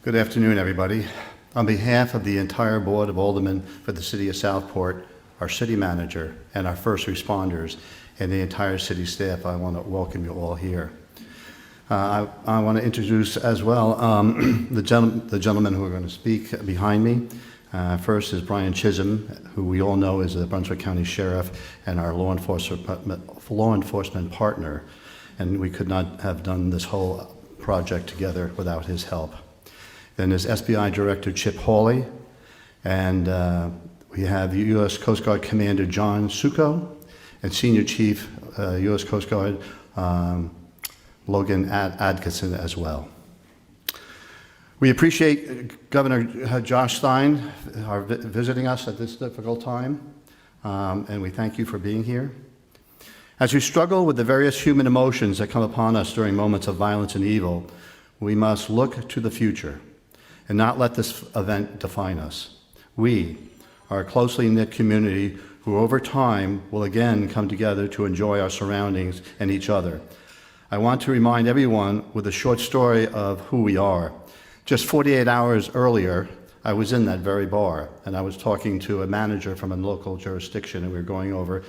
Good afternoon, everybody. On behalf of the entire Board of Aldermen for the City of Southport, our City Manager, and our first responders, and the entire city staff, I want to welcome you all here. I want to introduce as well the gentlemen who are going to speak behind me. First is Brian Chisholm, who we all know is the Brunswick County Sheriff and our law enforcement partner, and we could not have done this whole project together without his help. Then there's SBI Director Chip Hawley, and we have U.S. Coast Guard Commander John Succo, and Senior Chief U.S. Coast Guard Logan Adkison as well. We appreciate Governor Josh Stein visiting us at this difficult time, and we thank you for being here. As we struggle with the various human emotions that come upon us during moments of violence and evil, we must look to the future and not let this event define us. We are a closely knit community who over time will again come together to enjoy our surroundings and each other. I want to remind everyone with a short story of who we are. Just 48 hours earlier, I was in that very bar, and I was talking to a manager from a local jurisdiction, and we were going over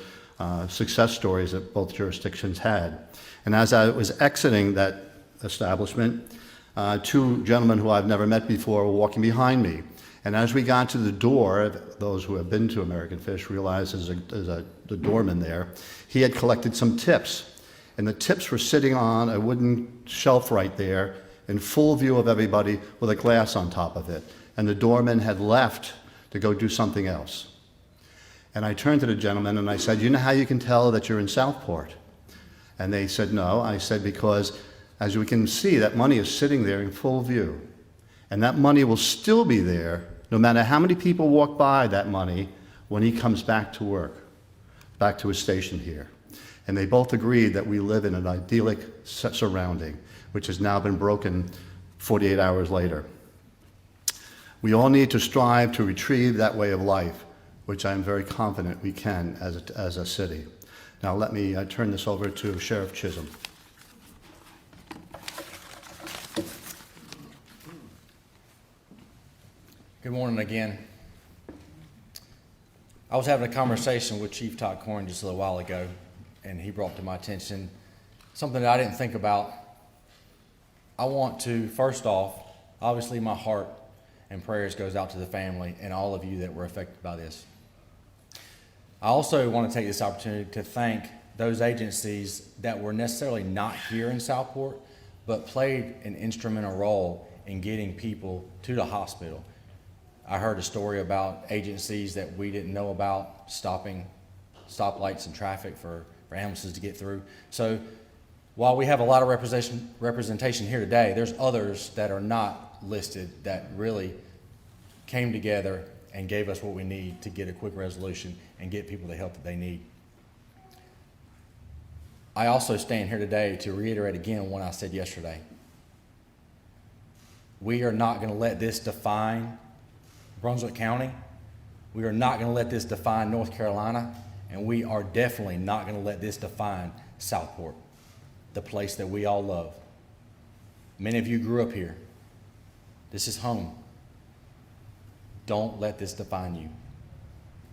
success stories that both jurisdictions had. And as I was exiting that establishment, two gentlemen who I've never met before were walking behind me. And as we got to the door, those who have been to American Fish realize there's the doorman there. He had collected some tips, and the tips were sitting on a wooden shelf right there in full view of everybody with a glass on top of it. And the doorman had left to go do something else. And I turned to the gentleman and I said, "You know how you can tell that you're in Southport?" And they said, "No." I said, "Because as we can see, that money is sitting there in full view. And that money will still be there no matter how many people walk by that money when he comes back to work, back to his station here." And they both agreed that we live in an idyllic surrounding, which has now been broken 48 hours later. We all need to strive to retrieve that way of life, which I am very confident we can as a city. Now let me turn this over to Sheriff Chisholm. Good morning again. I was having a conversation with Chief Todd Corn just a little while ago, and he brought to my attention something that I didn't think about. I want to, first off, obviously my heart and prayers goes out to the family and all of you that were affected by this. I also want to take this opportunity to thank those agencies that were necessarily not here in Southport, but played an instrumental role in getting people to the hospital. I heard a story about agencies that we didn't know about stopping stoplights and traffic for ambulances to get through. So while we have a lot of representation here today, there's others that are not listed that really came together and gave us what we need to get a quick resolution and get people the help that they need. I also stand here today to reiterate again what I said yesterday. We are not going to let this define Brunswick County. We are not going to let this define North Carolina, and we are definitely not going to let this define Southport, the place that we all love. Many of you grew up here. This is home. Don't let this define you.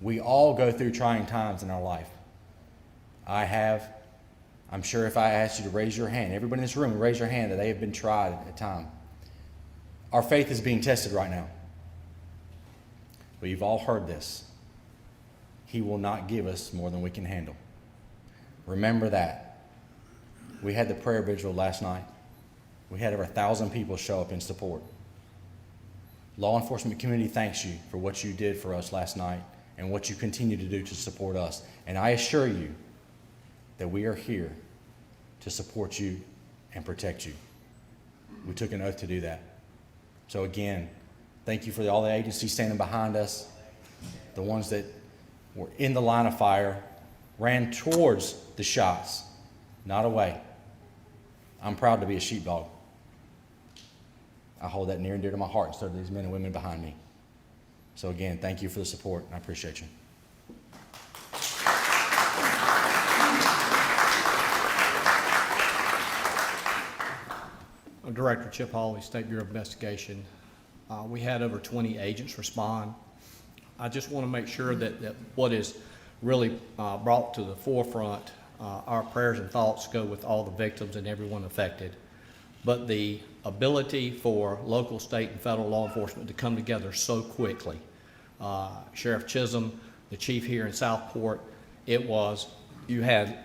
We all go through trying times in our life. I have. I'm sure if I asked you to raise your hand, everybody in this room raise your hand that they have been tried at a time. Our faith is being tested right now. But you've all heard this. He will not give us more than we can handle. Remember that. We had the prayer vigil last night. We had over 1,000 people show up in support. Law enforcement community thanks you for what you did for us last night and what you continue to do to support us. And I assure you that we are here to support you and protect you. We took an oath to do that. So again, thank you for all the agencies standing behind us, the ones that were in the line of fire, ran towards the shots, not away. I'm proud to be a sheepdog. I hold that near and dear to my heart instead of these men and women behind me. So again, thank you for the support, and I appreciate you. Director Chip Hawley, State Bureau of Investigation. We had over 20 agents respond. I just want to make sure that what is really brought to the forefront, our prayers and thoughts go with all the victims and everyone affected. But the ability for local, state, and federal law enforcement to come together so quickly. Sheriff Chisholm, the chief here in Southport, you had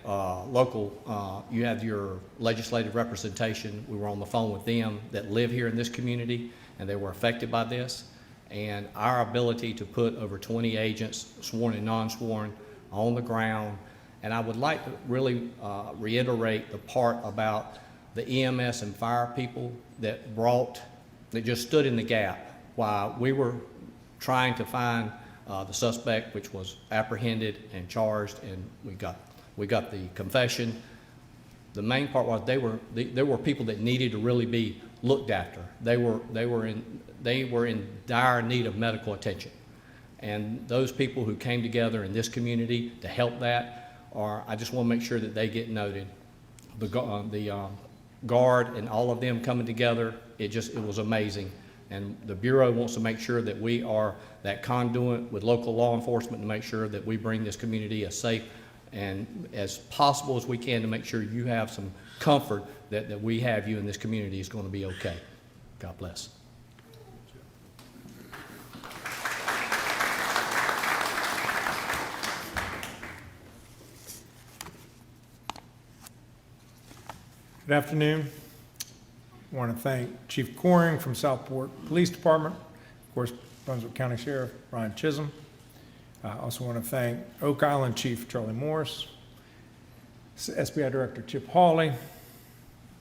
you had your legislative representation. We were on the phone with them that live here in this community, and they were affected by this. And our ability to put over 20 agents, sworn and non-sworn, on the ground. And I would like to really reiterate the part about the EMS and fire people that just stood in the gap while we were trying to find the suspect, which was apprehended and charged, and we got the confession. The main part was there were people that needed to really be looked after. They were in dire need of medical attention, and those people who came together in this community to help that I just want to make sure that they get noted. The guard and all of them coming together, it was amazing. And the Bureau wants to make sure that we are that conduit with local law enforcement to make sure that we bring this community as safe and as possible as we can to make sure you have some comfort that we have you in this community is going to be okay. God bless. Good afternoon. I want to thank Chief Coring from Southport Police Department, of course, Brunswick County Sheriff Ryan Chisholm. I also want to thank Oak Island Chief Charlie Morris, SBI Director Chip Hawley,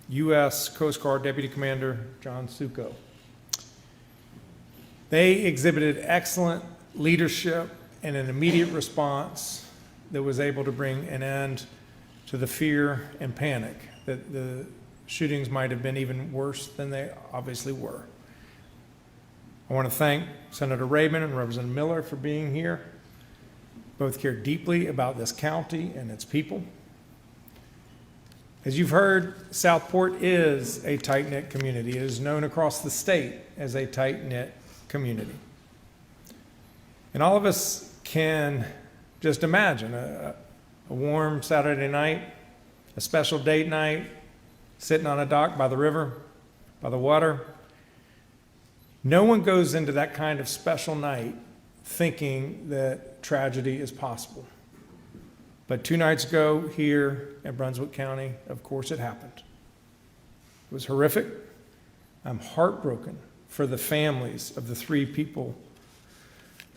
U.S. Coast Guard Deputy Commander John Succo. They exhibited excellent leadership and an immediate response that was able to bring an end to the fear and panic that the shootings might have been even worse than they obviously were. I want to thank Senator Rabin and Representative Miller for being here. Both care deeply about this county and its people. As you've heard, Southport is a tight-knit community. It is known across the state as a tight-knit community. And all of us can just imagine a warm Saturday night, a special date night, sitting on a dock by the river, by the water. No one goes into that kind of special night thinking that tragedy is possible. But 2 nights ago here in Brunswick County, of course it happened. It was horrific. I'm heartbroken for the families of the 3 people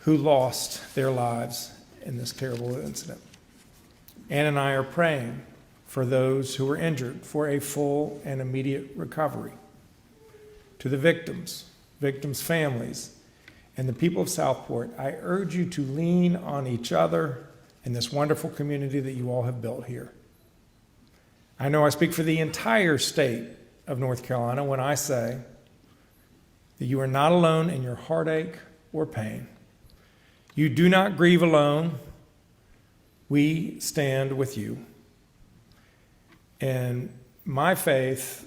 who lost their lives in this terrible incident. Ann and I are praying for those who were injured for a full and immediate recovery. To the victims' families, and the people of Southport, I urge you to lean on each other in this wonderful community that you all have built here. I know I speak for the entire state of North Carolina when I say that you are not alone in your heartache or pain. You do not grieve alone. We stand with you. In my faith,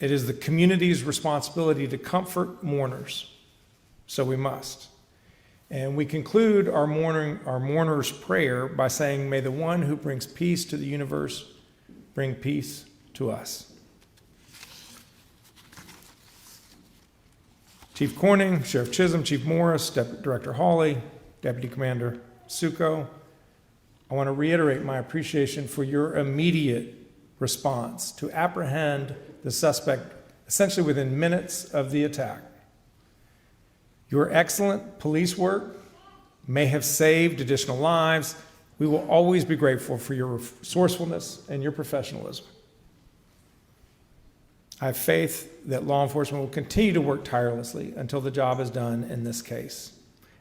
it is the community's responsibility to comfort mourners, so we must. And we conclude our mourner's prayer by saying, may the one who brings peace to the universe bring peace to us. Chief Corning, Sheriff Chisholm, Chief Morris, Director Hawley, Deputy Commander Succo, I want to reiterate my appreciation for your immediate response to apprehend the suspect essentially within minutes of the attack. Your excellent police work may have saved additional lives. We will always be grateful for your resourcefulness and your professionalism. I have faith that law enforcement will continue to work tirelessly until the job is done in this case.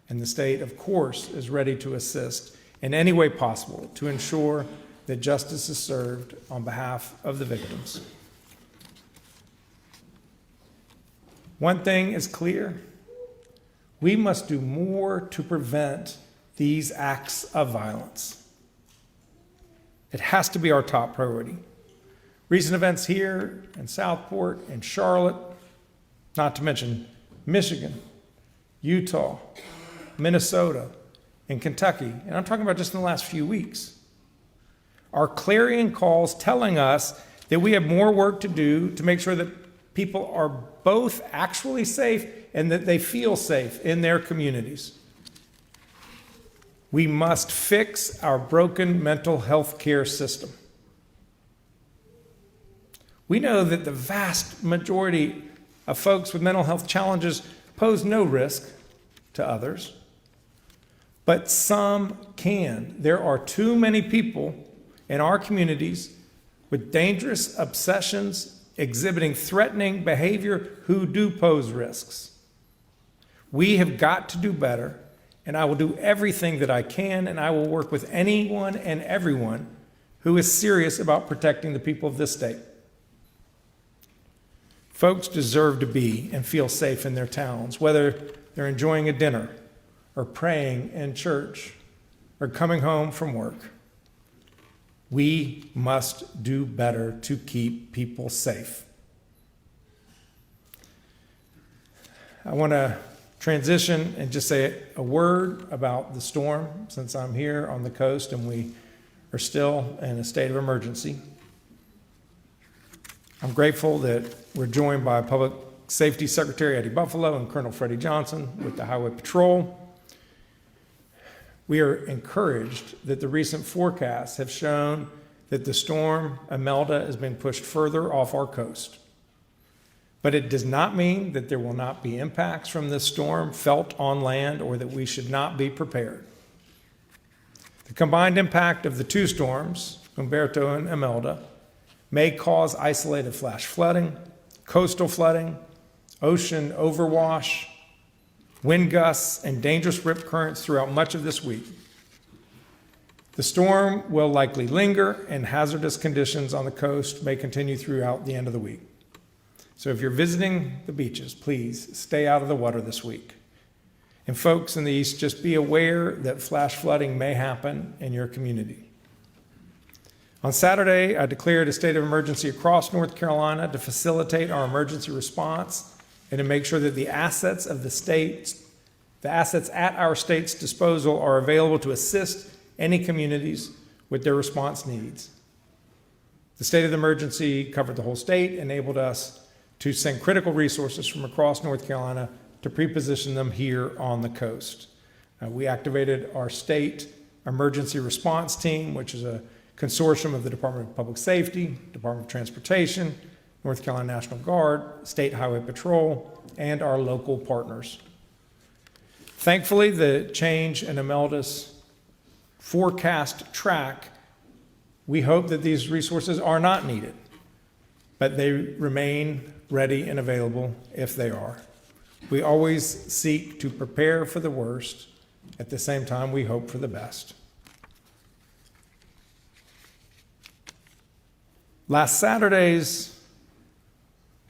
And the state, of course, is ready to assist in any way possible to ensure that justice is served on behalf of the victims. One thing is clear. We must do more to prevent these acts of violence. It has to be our top priority. Recent events here in Southport and Charlotte, not to mention Michigan, Utah, Minnesota, and Kentucky, and I'm talking about just in the last few weeks, are clarion calls telling us that we have more work to do to make sure that people are both actually safe and that they feel safe in their communities. We must fix our broken mental health care system. We know that the vast majority of folks with mental health challenges pose no risk to others, but some can. There are too many people in our communities with dangerous obsessions exhibiting threatening behavior who do pose risks. We have got to do better, and I will do everything that I can, and I will work with anyone and everyone who is serious about protecting the people of this state. Folks deserve to be and feel safe in their towns, whether they're enjoying a dinner or praying in church or coming home from work. We must do better to keep people safe. I want to transition and just say a word about the storm, since I'm here on the coast and we are still in a state of emergency. I'm grateful that we're joined by Public Safety Secretary Eddie Buffalo and Colonel Freddie Johnson with the Highway Patrol. We are encouraged that the recent forecasts have shown that the storm Imelda is being pushed further off our coast. But it does not mean that there will not be impacts from this storm felt on land or that we should not be prepared. The combined impact of the two storms, Umberto and Imelda, may cause isolated flash flooding, coastal flooding, ocean overwash, wind gusts, and dangerous rip currents throughout much of this week. The storm will likely linger, and hazardous conditions on the coast may continue throughout the end of the week. So if you're visiting the beaches, please stay out of the water this week. And folks in the east, just be aware that flash flooding may happen in your community. On Saturday, I declared a state of emergency across North Carolina to facilitate our emergency response and to make sure that the assets of the state, the assets at our state's disposal are available to assist any communities with their response needs. The state of the emergency covered the whole state, enabled us to send critical resources from across North Carolina to pre-position them here on the coast. We activated our state emergency response team, which is a consortium of the Department of Public Safety, Department of Transportation, North Carolina National Guard, State Highway Patrol, and our local partners. Thankfully, the change in Imelda's forecast track, we hope that these resources are not needed, but they remain ready and available if they are. We always seek to prepare for the worst. At the same time, we hope for the best. Last Saturday's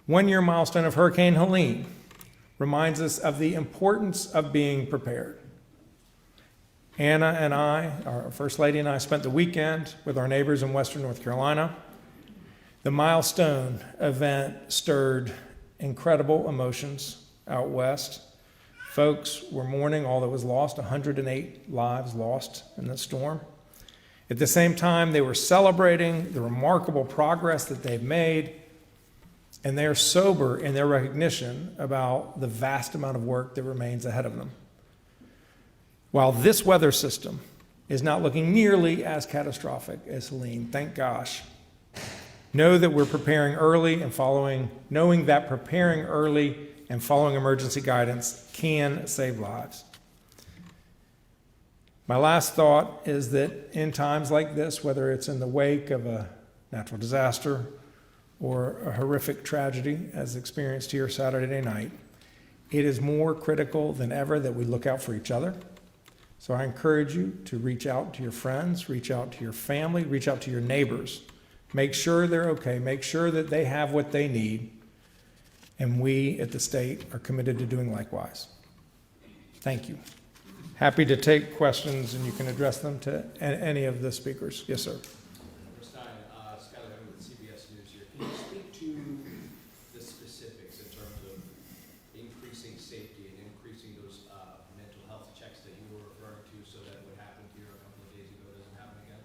one-year milestone of Hurricane Helene reminds us of the importance of being prepared. Anna and I, our First Lady and I, spent the weekend with our neighbors in Western North Carolina. The milestone event stirred incredible emotions out west. Folks were mourning all that was lost, 108 lives lost in the storm. At the same time, they were celebrating the remarkable progress that they've made, and they are sober in their recognition about the vast amount of work that remains ahead of them. While this weather system is not looking nearly as catastrophic as Helene, thank gosh, know that we're preparing early and knowing that preparing early and following emergency guidance can save lives. My last thought is that in times like this, whether it's in the wake of a natural disaster or a horrific tragedy as experienced here Saturday night, it is more critical than ever that we look out for each other. So I encourage you to reach out to your friends, reach out to your family, reach out to your neighbors. Make sure they're okay. Make sure that they have what they need. And we at the state are committed to doing likewise. Thank you. Happy to take questions, and you can address them to any of the speakers. Yes, sir. Stein, Scott O'Hagan with CBS News here. Can you speak to the specifics in terms of increasing safety safety and increasing those mental health checks that you were referring to so that what happened here a couple of days ago doesn't happen again?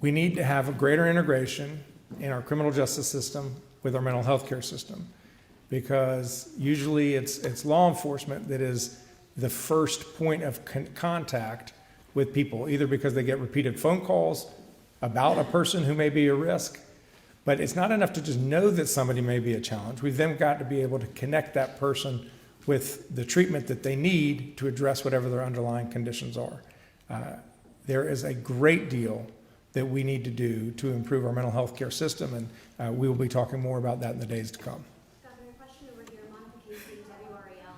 We need to have a greater integration in our criminal justice system with our mental health care system, because usually it's law enforcement that is the first point of contact with people, either because they get repeated phone calls about a person who may be a risk. But it's not enough to just know that somebody may be a challenge. We've then got to be able to connect that person with the treatment that they need to address whatever their underlying conditions are. There is a great deal that we need to do to improve our mental health care system, and we will be talking more about that in the days to come. Governor, question over here, Monica Casey, WREL.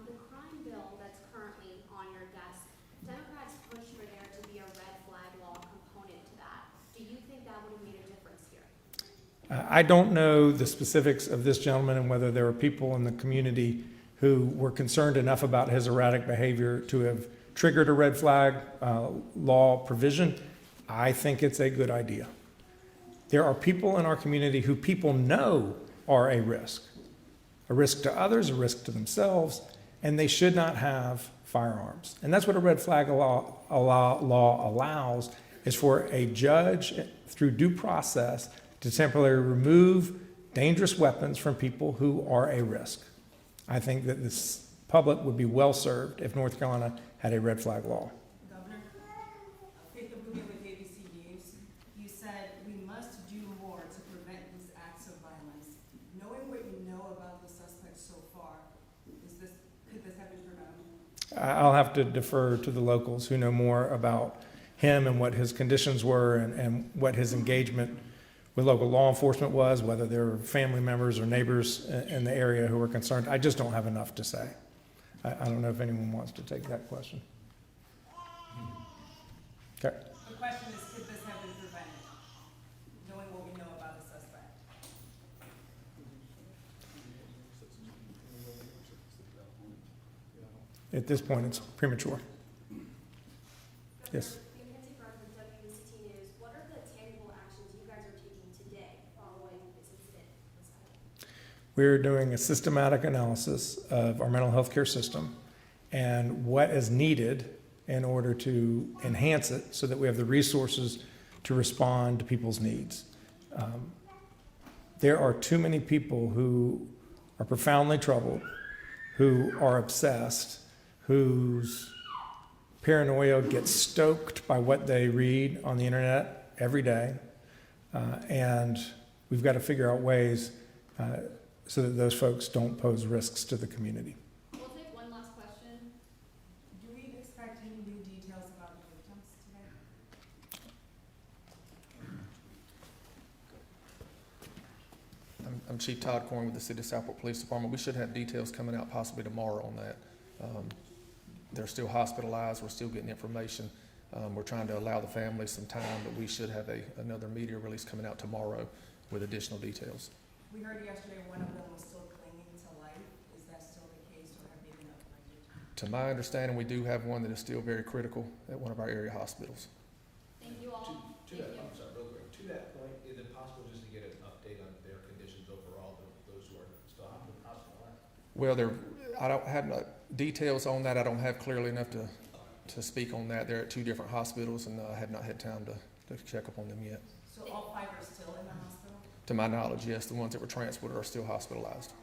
The crime bill that's currently on your desk, Democrats pushed for there to be a red flag law component to that. Do you think that would have made a difference here? I don't know the specifics of this gentleman and whether there were people in the community who were concerned enough about his erratic behavior to have triggered a red flag law provision. I think it's a good idea. There are people in our community who people know are a risk to others, a risk to themselves, and they should not have firearms. And that's what a red flag law allows, is for a judge, through due process, to temporarily remove dangerous weapons from people who are a risk. I think that this public would be well served if North Carolina had a red flag law. Governor, Faith Abuya with ABC News. You said we must do more to prevent these acts of violence. Knowing what you know about the suspect so far, could this have been preventable? I'll have to defer to the locals who know more about him and what his conditions were and what his engagement with local law enforcement was, whether there were family members or neighbors in the area who were concerned. I just don't have enough to say. I don't know if anyone wants to take that question. Okay. The question is, could this have been prevented? Knowing what we know about the suspect. At this point, it's premature. Yes. What are the tangible actions you guys are taking today following this incident? We're doing a systematic analysis of our mental health care system and what is needed in order to enhance it so that we have the resources to respond to people's needs. There are too many people who are profoundly troubled, who are obsessed, whose paranoia gets stoked by what they read on the internet every day. And we've got to figure out ways so that those folks don't pose risks to the community. We'll take one last question. Do we expect any new details about the victims today? I'm Chief Todd Corn with the City of Southport Police Department. We should have details coming out possibly tomorrow on that. They're still hospitalized. We're still getting information. We're trying to allow the family some time, but we should have another media release coming out tomorrow with additional details. We heard yesterday one of them was still clinging to life. Is that still the case, or have they been uprooted? To my understanding, we do have one that is still very critical at one of our area hospitals. Thank you all. To that, I'm sorry, real quick, to that point, is it possible just to get an update on their conditions overall, those who are still hospitalized? Well, I don't have no details on that. I don't have clearly enough to speak on that. They're at two different hospitals, and I have not had time to check up on them yet. So all 5 are still in the hospital? To my knowledge, yes, the ones that were transported are still hospitalized.